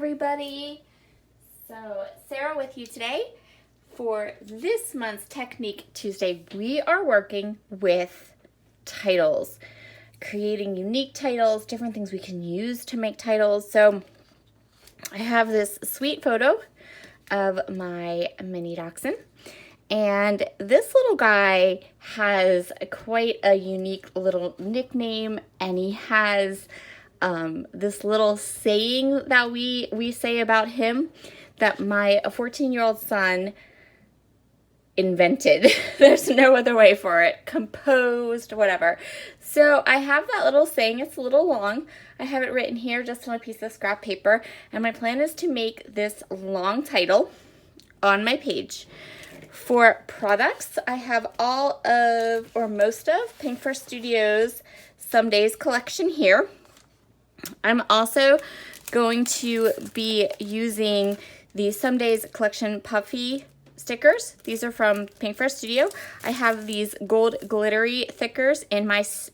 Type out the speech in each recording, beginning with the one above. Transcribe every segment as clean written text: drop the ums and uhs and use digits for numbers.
everybody. So Sarah with you today. For this month's Technique Tuesday, we are working with titles, creating unique titles, different things we can use to make titles. So I have this sweet photo of my mini dachshund, and this little guy has quite a unique little nickname, and he has this little saying that we say about him that my 14-year-old son invented. There's no other way for it. Composed, whatever. So I have that little saying. It's a little long. I have it written here just on a piece of scrap paper, and my plan is to make this long title on my page. For products, I have all of, or most of, Pink Fur Studios Some Days collection here. I'm also going to be using the Some Days collection puffy stickers. These are from Pink Fur Studio. I have these gold glittery thickers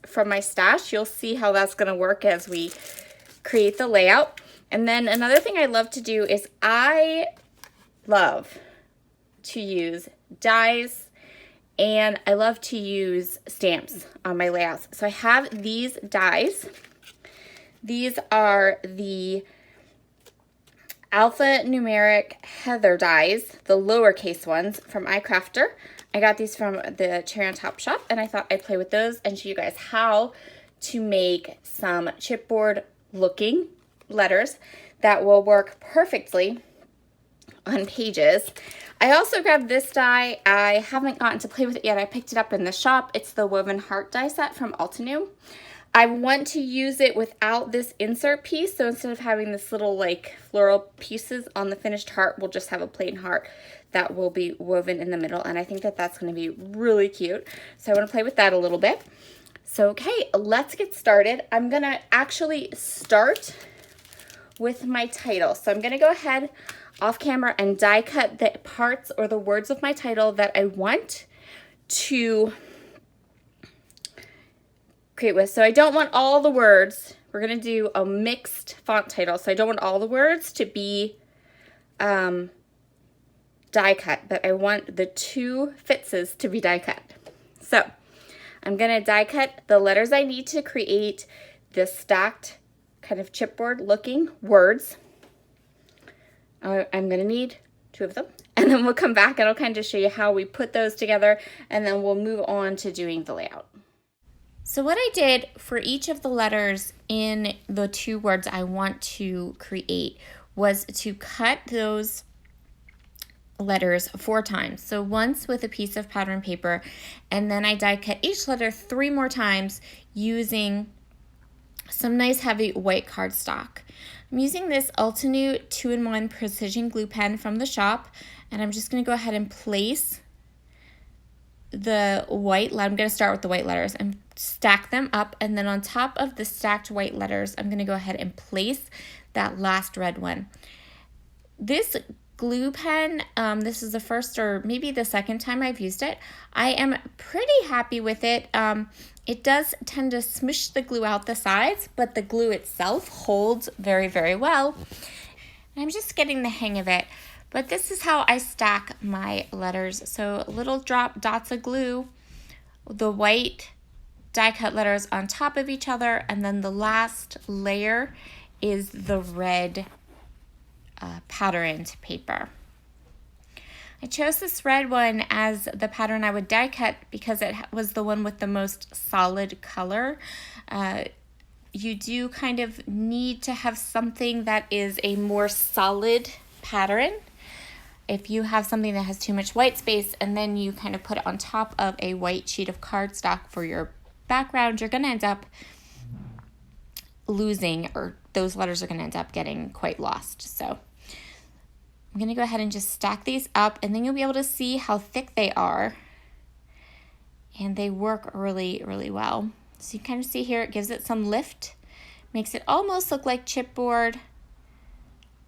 from my stash. You'll see how that's going to work as we create the layout. And then another thing I love to do is I love to use dies, and I love to use stamps on my layouts. So I have these dies. These are the alphanumeric Heather dies, the lowercase ones from iCrafter. I got these from the Cherry on Top shop, and I thought I'd play with those and show you guys how to make some chipboard looking letters that will work perfectly on pages. I also grabbed this die. I haven't gotten to play with it yet. I picked it up in the shop. It's the Woven Heart die set from Altenew. I want to use it without this insert piece, so instead of having this little like floral pieces on the finished heart, we'll just have a plain heart that will be woven in the middle, and I think that that's going to be really cute. So I want to play with that a little bit. So okay, let's get started. I'm going to actually start with my title. So I'm going to go ahead off camera and die cut the parts or the words of my title that I want to create with. So I don't want all the words. We're going to do a mixed font title. So I don't want all the words to be die cut, but I want the two Fitzes to be die cut. So I'm going to die cut the letters I need to create this stacked kind of chipboard looking words. I'm going to need two of them, and then we'll come back and I'll kind of show you how we put those together, and then we'll move on to doing the layout. So what I did for each of the letters in the two words I want to create was to cut those letters 4 times. So once with a piece of pattern paper, and then I die cut each letter 3 more times using some nice heavy white cardstock. I'm using this Altenew 2-in-1 precision glue pen from the shop, and I'm just going to go ahead and place the white, I'm going to start with the white letters and stack them up, and then on top of the stacked white letters, I'm going to go ahead and place that last red one. This glue pen, this is the first or maybe the second time I've used it. I am pretty happy with it. It does tend to smush the glue out the sides, but the glue itself holds very, very well. I'm just getting the hang of it. But this is how I stack my letters. So little dots of glue, the white die cut letters on top of each other, and then the last layer is the red patterned paper. I chose this red one as the pattern I would die cut because it was the one with the most solid color. You do kind of need to have something that is a more solid pattern. If you have something that has too much white space and then you kind of put it on top of a white sheet of cardstock for your background, you're going to end up losing, or those letters are going to end up getting quite lost. So I'm going to go ahead and just stack these up, and then you'll be able to see how thick they are, and they work really, really well. So you kind of see here, it gives it some lift, makes it almost look like chipboard,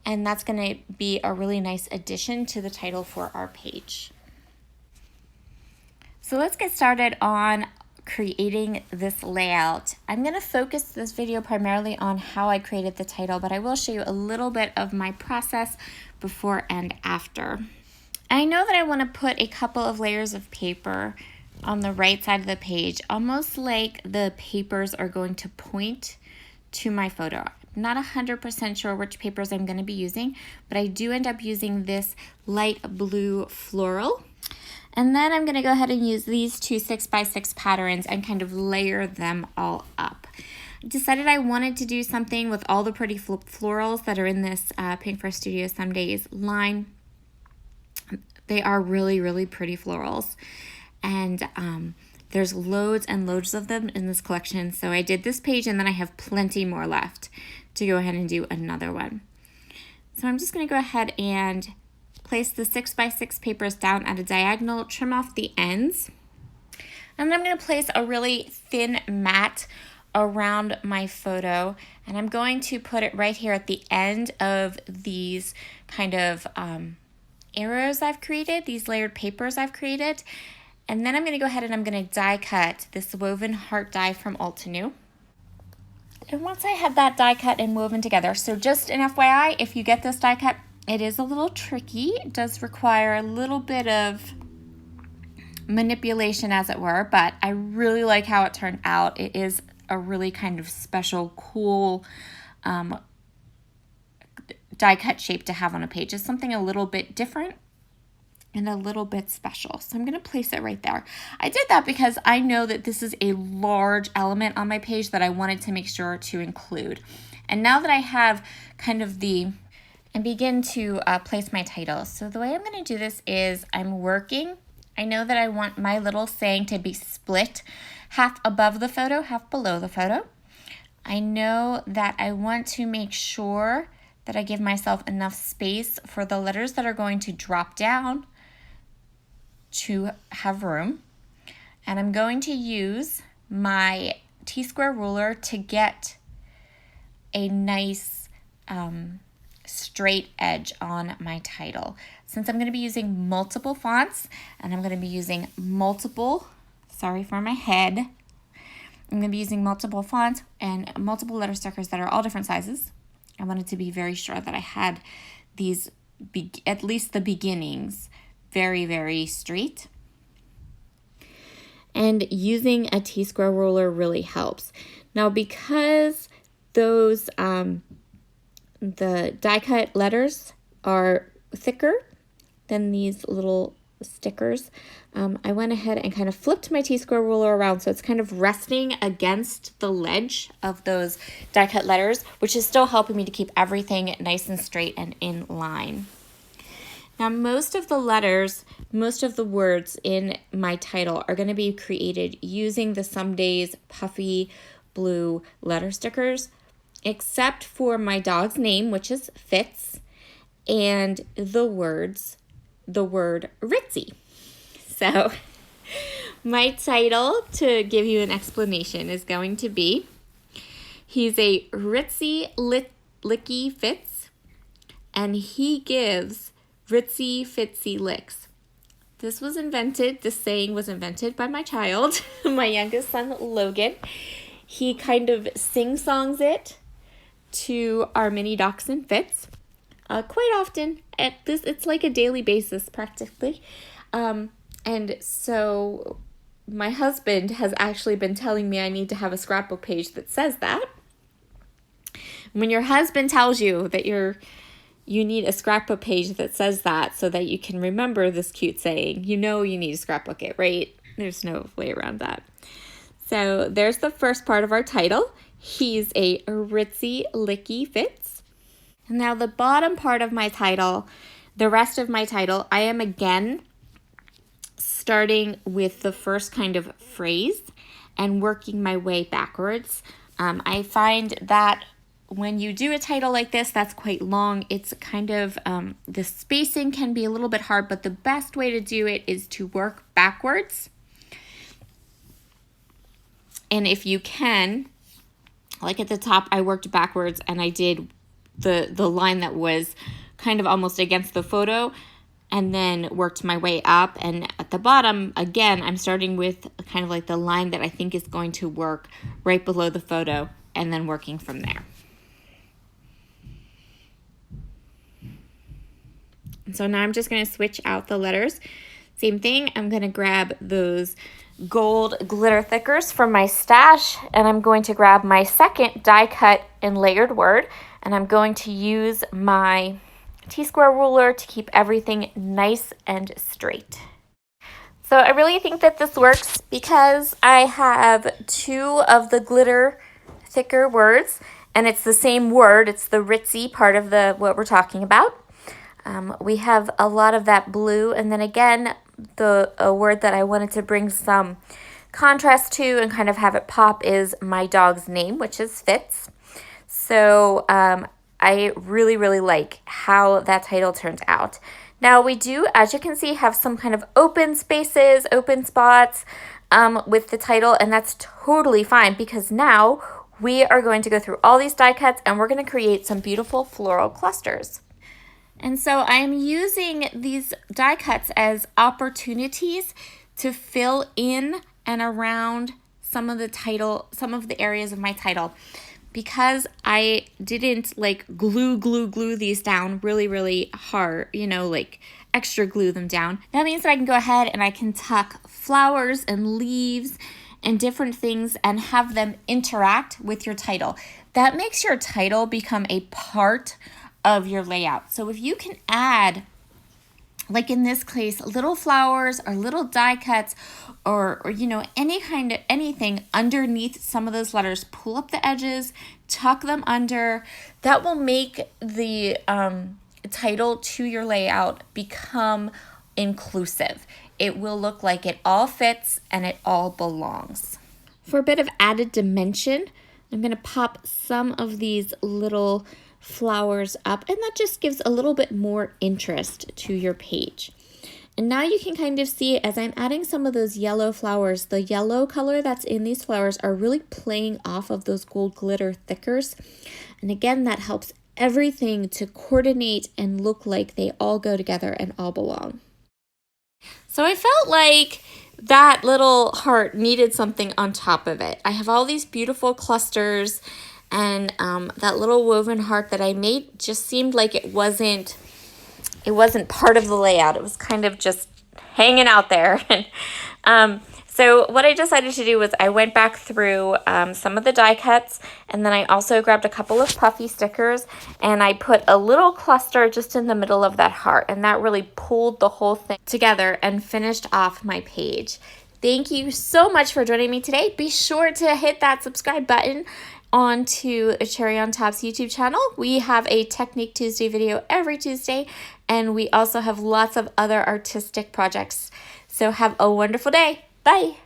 and that's going to be a really nice addition to the title for our page. So let's get started on creating this layout. I'm going to focus this video primarily on how I created the title, but I will show you a little bit of my process before and after. I know that I want to put a couple of layers of paper on the right side of the page, almost like the papers are going to point to my photo. Not 100% sure which papers I'm going to be using, but I do end up using this light blue floral. And then I'm going to go ahead and use these two 6x6 patterns and kind of layer them all up. I decided I wanted to do something with all the pretty florals that are in this Pink for Studio Some Days line. They are really, really pretty florals. And there's loads and loads of them in this collection. So I did this page and then I have plenty more left to go ahead and do another one. So I'm just going to go ahead and place the 6x6 papers down at a diagonal, trim off the ends. And then I'm going to place a really thin mat around my photo. And I'm going to put it right here at the end of these kind of arrows I've created, these layered papers I've created. And then I'm going to go ahead and I'm going to die cut this woven heart die from Altenew. And once I have that die cut and woven together, so just an FYI, if you get this die cut, it is a little tricky. It does require a little bit of manipulation, as it were, but I really like how it turned out. It is a really kind of special, cool die cut shape to have on a page. It's something a little bit different and a little bit special. So I'm going to place it right there. I did that because I know that this is a large element on my page that I wanted to make sure to include. And now that I have kind of and begin to place my title. So the way I'm going to do this is I'm working. I know that I want my little saying to be split half above the photo, half below the photo. I know that I want to make sure that I give myself enough space for the letters that are going to drop down to have room. And I'm going to use my T-square ruler to get a nice straight edge on my title. Since I'm going to be using multiple fonts and I'm going to be using multiple, sorry for my head, I'm going to be using multiple fonts and multiple letter stickers that are all different sizes. I wanted to be very sure that I had these, at least the beginnings, very, very straight. And using a T-square ruler really helps. Now, because those the die cut letters are thicker than these little stickers, I went ahead and kind of flipped my T-square ruler around so it's kind of resting against the ledge of those die cut letters, which is still helping me to keep everything nice and straight and in line. Now, most of the letters, most of the words in my title are going to be created using the Some Days puffy blue letter stickers, except for my dog's name, which is Fitz, and the word Ritzy. So my title, to give you an explanation, is going to be, he's a Ritzy licky Fitz, and he gives Ritzy Fitzy licks. This saying was invented by my child, my youngest son, Logan. He kind of sing-songs it to our mini dachshund Fitz quite often. It's like a daily basis practically. And so my husband has actually been telling me I need to have a scrapbook page that says that. When your husband tells you that you need a scrapbook page that says that so that you can remember this cute saying, you know you need to scrapbook it, right? There's no way around that. So there's the first part of our title. He's a Ritzy licky Fitz. And now the bottom part of my title, the rest of my title, I am again starting with the first kind of phrase and working my way backwards. I find that when you do a title like this that's quite long, it's kind of, the spacing can be a little bit hard, but the best way to do it is to work backwards. And if you can, like at the top, I worked backwards and I did the line that was kind of almost against the photo. and then worked my way up. And at the bottom, again, I'm starting with kind of like the line that I think is going to work right below the photo and then working from there. And so now I'm just going to switch out the letters. Same thing, I'm going to grab those gold glitter thickers from my stash, and I'm going to grab my second die cut and layered word, and I'm going to use my T-square ruler to keep everything nice and straight. So I really think that this works because I have two of the glitter thicker words, and it's the same word. It's the Ritzy part of what we're talking about. We have a lot of that blue, and then again, a word that I wanted to bring some contrast to and kind of have it pop is my dog's name, which is Fitz. So I really, really like how that title turned out. Now we do, as you can see, have some kind of open spaces, open spots with the title, and that's totally fine because now we are going to go through all these die cuts and we're going to create some beautiful floral clusters. And so I'm using these die cuts as opportunities to fill in and around some of the areas of my title. Because I didn't like glue these down really, really hard, like extra glue them down. That means that I can go ahead and I can tuck flowers and leaves and different things and have them interact with your title. That makes your title become a part of your layout. So if you can add, like in this case, little flowers or little die cuts or anything underneath some of those letters, pull up the edges, tuck them under, that will make the title to your layout become inclusive. It will look like it all fits and it all belongs. For a bit of added dimension, I'm going to pop some of these little flowers up, and that just gives a little bit more interest to your page. And now you can kind of see as I'm adding some of those yellow flowers, the yellow color that's in these flowers are really playing off of those gold glitter thickers. And again, that helps everything to coordinate and look like they all go together and all belong. So I felt like that little heart needed something on top of it. I have all these beautiful clusters, and that little woven heart that I made just seemed like it wasn't part of the layout. It was kind of just hanging out there. So what I decided to do was I went back through some of the die cuts, and then I also grabbed a couple of puffy stickers, and I put a little cluster just in the middle of that heart, and that really pulled the whole thing together and finished off my page. Thank you so much for joining me today. Be sure to hit that subscribe button onto Cherry on Top's YouTube channel. We have a Technique Tuesday video every Tuesday, and we also have lots of other artistic projects. So have a wonderful day. Bye.